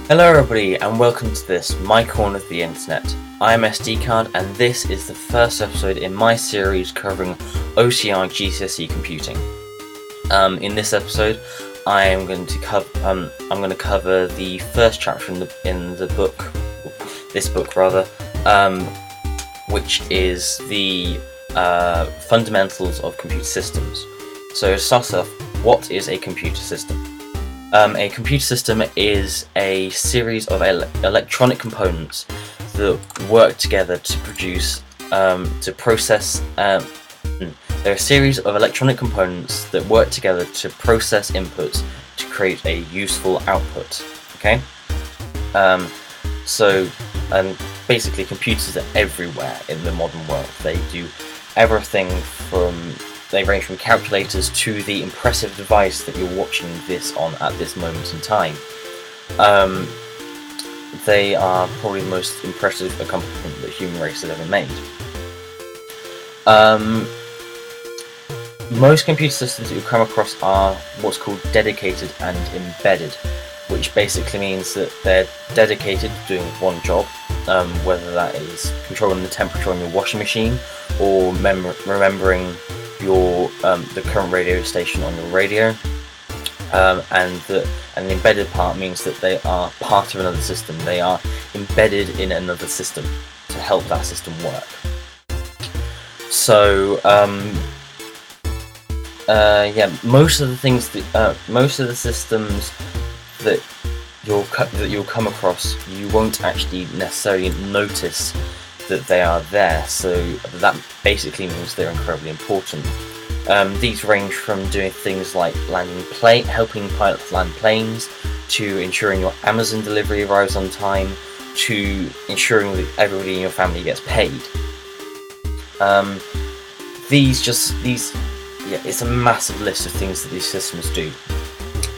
Hello everybody and welcome to this, my corner of the internet. I am SD Card and this is the first episode in my series covering OCR GCSE Computing. In this episode I am going to cover the first chapter in the book, which is the fundamentals of computer systems. So to start off, what is a computer system? A computer system is a series of electronic components that work together to produce, They're a series of electronic components that work together to process inputs to create a useful output. Okay? Basically computers are everywhere in the modern world. They do everything They range from calculators to the impressive device that you're watching this on at this moment in time. They are probably the most impressive accomplishment that the human race has ever made. Most computer systems that you come across are what's called dedicated and embedded, which basically means that they're dedicated to doing one job, whether that is controlling the temperature on your washing machine or remembering the current radio station on your radio, and the embedded part means that they are part of another system. They are embedded in another system to help that system work. So most of the systems that you'll come across, you won't actually necessarily notice that they are there, so that basically means they're incredibly important. These range from doing things like helping pilots land planes, to ensuring your Amazon delivery arrives on time, to ensuring that everybody in your family gets paid. It's a massive list of things that these systems do,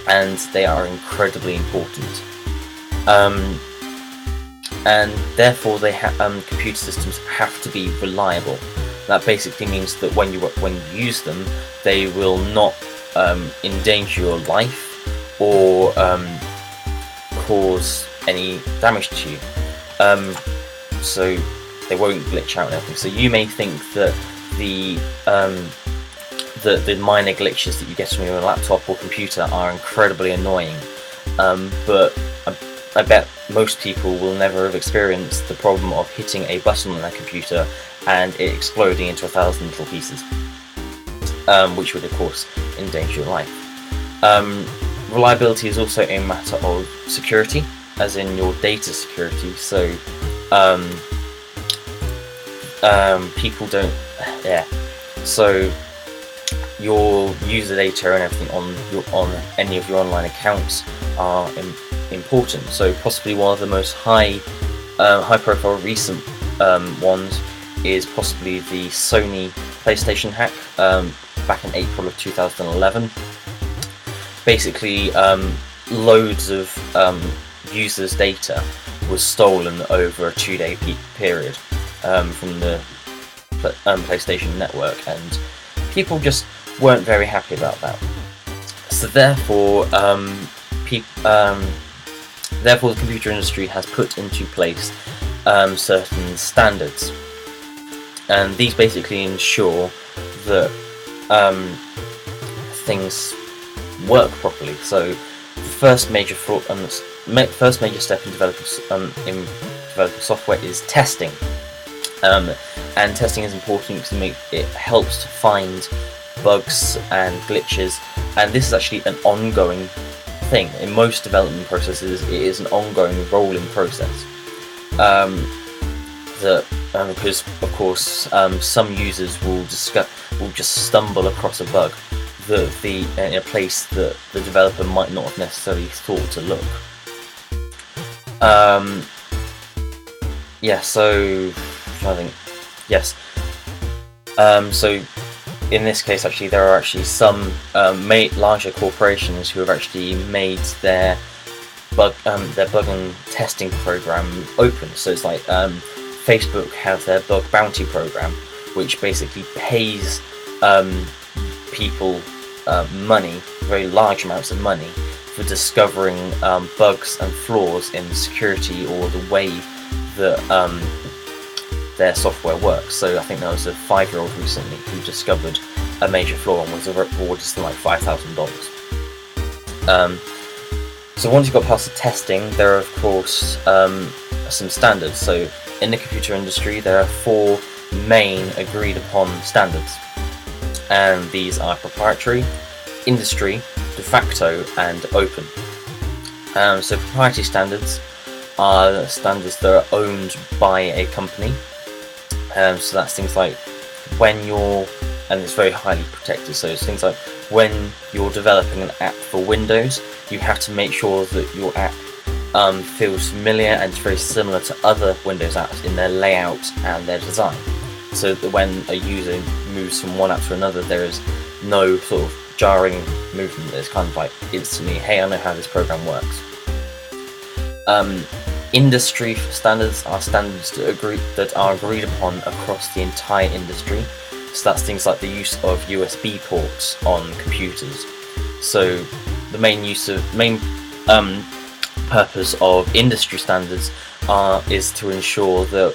and they are incredibly important. And therefore computer systems have to be reliable. That basically means that when you use them, they will not endanger your life or cause any damage to you. So they won't glitch out and everything. So you may think that the minor glitches that you get on your laptop or computer are incredibly annoying, but I bet most people will never have experienced the problem of hitting a button on their computer and it exploding into 1,000 little pieces, which would of course endanger your life. Reliability is also a matter of security, as in your data security. So So your user data and everything on any of your online accounts are important. So possibly one of the most high-profile recent ones is possibly the Sony PlayStation hack back in April of 2011. Basically, loads of users' data was stolen over a 2-day period from the PlayStation network, and people just weren't very happy about that. So therefore, the computer industry has put into place certain standards, and these basically ensure that things work properly. So the first major step in developing software is testing, and testing is important because it helps to find bugs and glitches, and this is actually an ongoing thing. In most development processes, it is an ongoing rolling process. Because of course some users will just stumble across a bug in a place that the developer might not have necessarily thought to look. So in this case, actually, there are actually some larger corporations who have actually made their bug and testing program open. So it's like Facebook have their bug bounty program, which basically pays people money, very large amounts of money, for discovering bugs and flaws in security or the way that their software works. So I think there was a 5-year-old recently who discovered a major flaw and was awarded something like $5,000. So once you've got past the testing, there are of course some standards. So in the computer industry, there are 4 main agreed upon standards, and these are proprietary, industry, de facto, and open. So proprietary standards are standards that are owned by a company. So that's things like when you're, and it's very highly protected, so it's things like when you're developing an app for Windows, you have to make sure that your app feels familiar and very similar to other Windows apps in their layout and their design, so that when a user moves from one app to another, there is no sort of jarring movement. It's kind of like instantly, hey, I know how this program works. Industry standards are standards that are agreed upon across the entire industry. So that's things like the use of USB ports on computers. So the main purpose of industry standards is to ensure that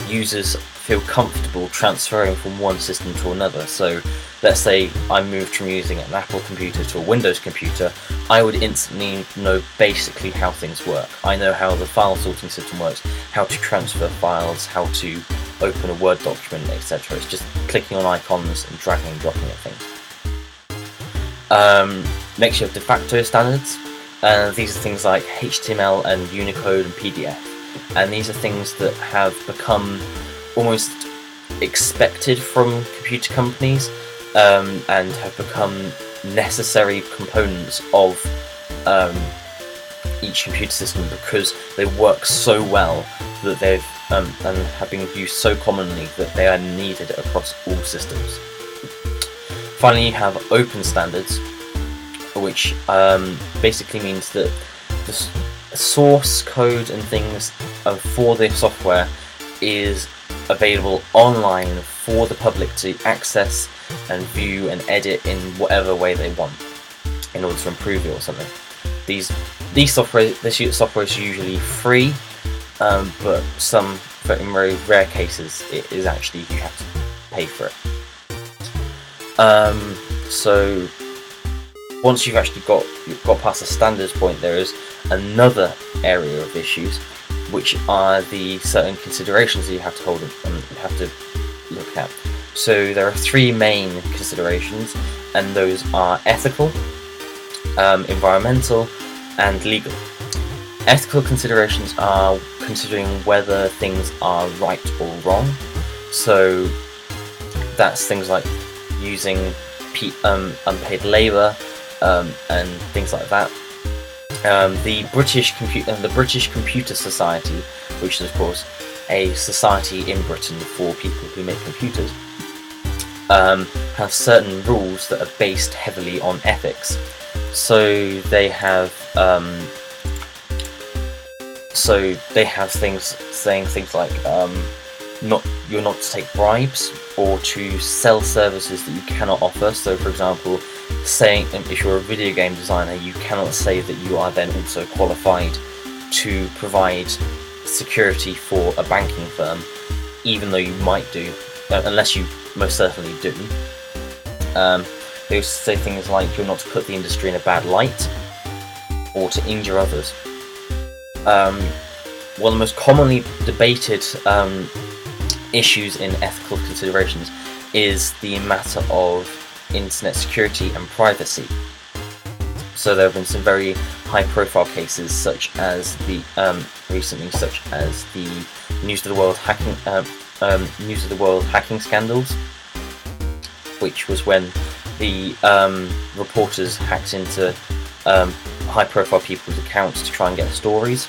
users feel comfortable transferring from one system to another. So let's say I moved from using an Apple computer to a Windows computer, I would instantly know basically how things work. I know how the file sorting system works, how to transfer files, how to open a Word document, etc. It's just clicking on icons and dragging and dropping at things. Next you have de facto standards. These are things like HTML and Unicode and PDF. And these are things that have become almost expected from computer companies and have become necessary components of each computer system because they work so well that they've and have been used so commonly that they are needed across all systems. Finally, you have open standards, which basically means that the source code and things for the software is available online for the public to access and view and edit in whatever way they want in order to improve it or something. This software is usually free, but in very rare cases it is actually you have to pay for it. So once you've actually got past the standards point, there is another area of issues, which are the certain considerations that you have to hold and you have to look at. So there are 3 main considerations, and those are ethical, environmental, and legal. Ethical considerations are considering whether things are right or wrong. So that's things like using unpaid labour and things like that. The British Computer Society, which is of course a society in Britain for people who make computers, have certain rules that are based heavily on ethics. So they have things saying things like you're not to take bribes or to sell services that you cannot offer. So for example, saying if you're a video game designer, you cannot say that you are then also qualified to provide security for a banking firm, even though you might do, unless you most certainly do. They also say things like you're not to put the industry in a bad light or to injure others. One of the most commonly debated issues in ethical considerations is the matter of internet security and privacy. So there have been some very high-profile cases, such as the News of the World hacking scandals, which was when the reporters hacked into high-profile people's accounts to try and get stories.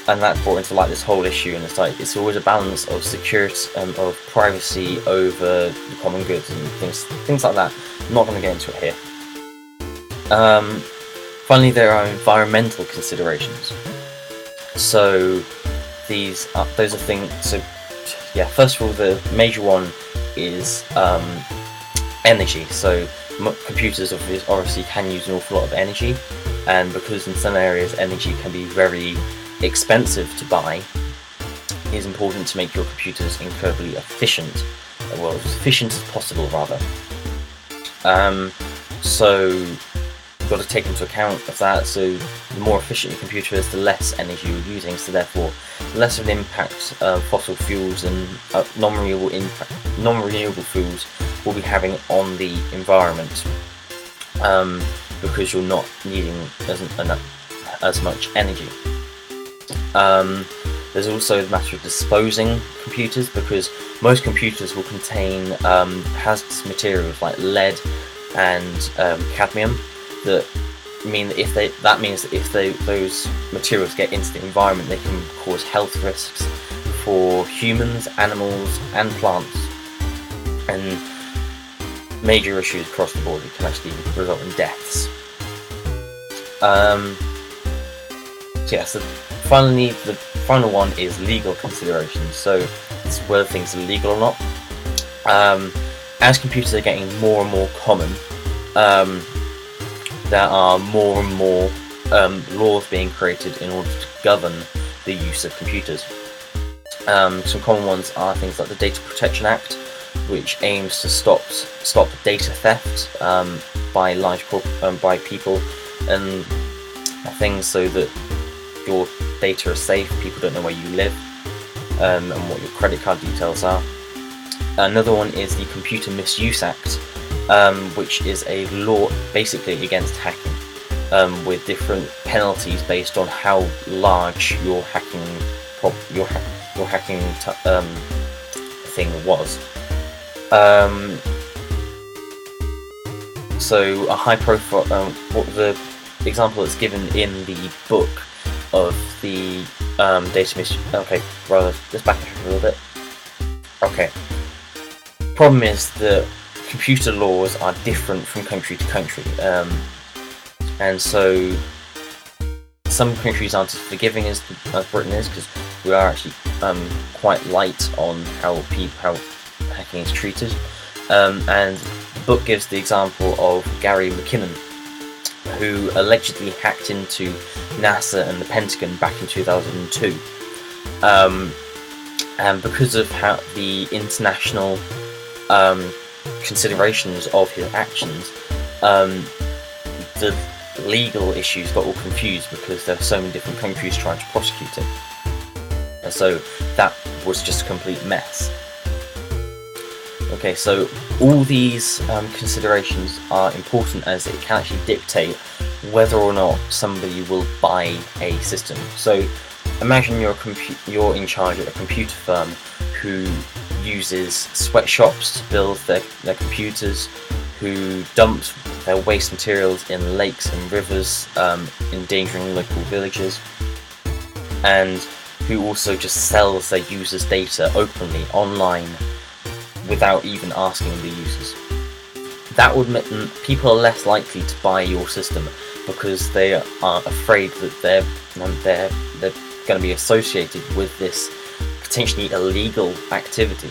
And that brought into light this whole issue, and it's always a balance of security, of privacy over the common goods and things like that. I'm not going to get into it here. Finally, there are environmental considerations. So those are things. So yeah, first of all, the major one is energy. So computers obviously can use an awful lot of energy, and because in some areas energy can be very expensive to buy, it is important to make your computers incredibly efficient, well, as efficient as possible rather. So you've got to take into account of that. So the more efficient your computer is, the less energy you're using, so therefore less of an impact fossil fuels and non-renewable fuels will be having on the environment, because you're not needing as much energy. There's also the matter of disposing computers, because most computers will contain hazardous materials like lead and cadmium that means that if those materials get into the environment, they can cause health risks for humans, animals, and plants, and major issues across the board. It can actually result in deaths. So finally, the final one is legal considerations. So it's whether things are legal or not. As computers are getting more and more common, there are more and more laws being created in order to govern the use of computers. Some common ones are things like the Data Protection Act, which aims to stop data theft by people and things, so that your data is safe, people don't know where you live, and what your credit card details are. Another one is the Computer Misuse Act, which is a law basically against hacking, with different penalties based on how large your hacking thing was. So a high profile, what the example that's given in the book of the data misuse. Okay, rather, let's back up a little bit. Okay. Problem is that computer laws are different from country to country, and so some countries aren't as forgiving as Britain is, because we are actually quite light on how hacking is treated. And the book gives the example of Gary McKinnon, who allegedly hacked into NASA and the Pentagon back in 2002. And because of how the international considerations of his actions, the legal issues got all confused because there were so many different countries trying to prosecute him. And so that was just a complete mess. Okay, so all these considerations are important, as it can actually dictate whether or not somebody will buy a system. So imagine you're in charge of a computer firm who uses sweatshops to build their computers, who dumps their waste materials in lakes and rivers, endangering local villages, and who also just sells their users' data openly online without even asking the users. That would mean people are less likely to buy your system, because they are afraid that they're going to be associated with this potentially illegal activity,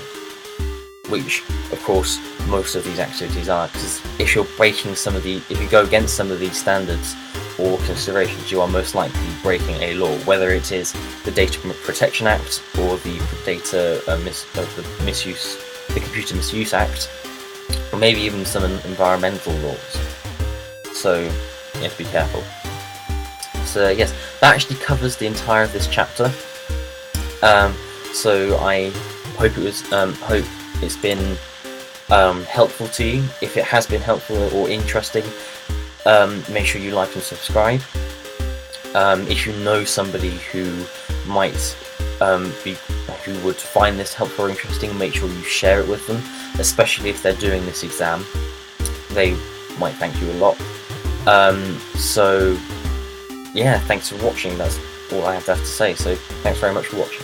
which of course most of these activities are, because if you go against some of these standards or considerations, you are most likely breaking a law, whether it is the Data Protection Act or the Computer Misuse Act, or maybe even some environmental laws. So you have to be careful. So yes, that actually covers the entire of this chapter. So I hope hope it's been helpful to you. If it has been helpful or interesting, make sure you like and subscribe. If you know somebody who might who would find this helpful or interesting, make sure you share it with them, especially if they're doing this exam. They might thank you a lot. So yeah, thanks for watching. That's all I have to say. So thanks very much for watching.